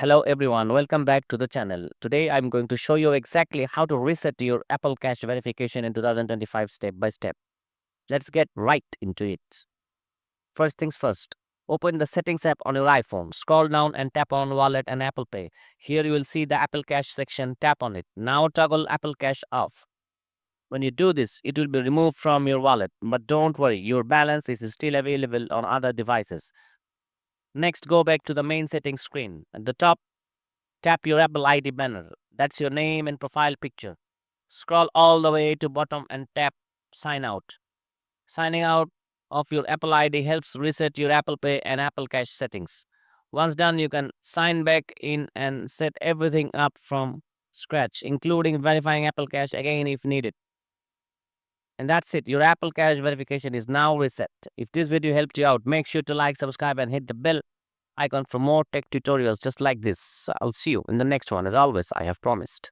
Hello everyone, welcome back to the channel. Today I'm going to show you exactly how to reset your Apple Cache verification in 2025 step by step. Let's get right into it. First things first, open the Settings app on your iPhone. Scroll down and tap on Wallet and Apple Pay. Here you will see the Apple Cache section. Tap on it. Now toggle Apple Cache off. When you do this, it will be removed from your wallet. But don't worry, your balance is still available on other devices. Next, go back to the main settings screen. At the top, tap your Apple ID banner. That's your name and profile picture. Scroll all the way to bottom and tap Sign Out. Signing out of your Apple ID helps reset your Apple Pay and Apple Cache settings. Once done, you can sign back in and set everything up from scratch, including verifying Apple Cache again if needed. And that's it. Your Apple Cache verification is now reset. If this video helped you out, make sure to like, subscribe, and hit the bell icon for more tech tutorials just like this. I'll see you in the next one. As always, I have promised.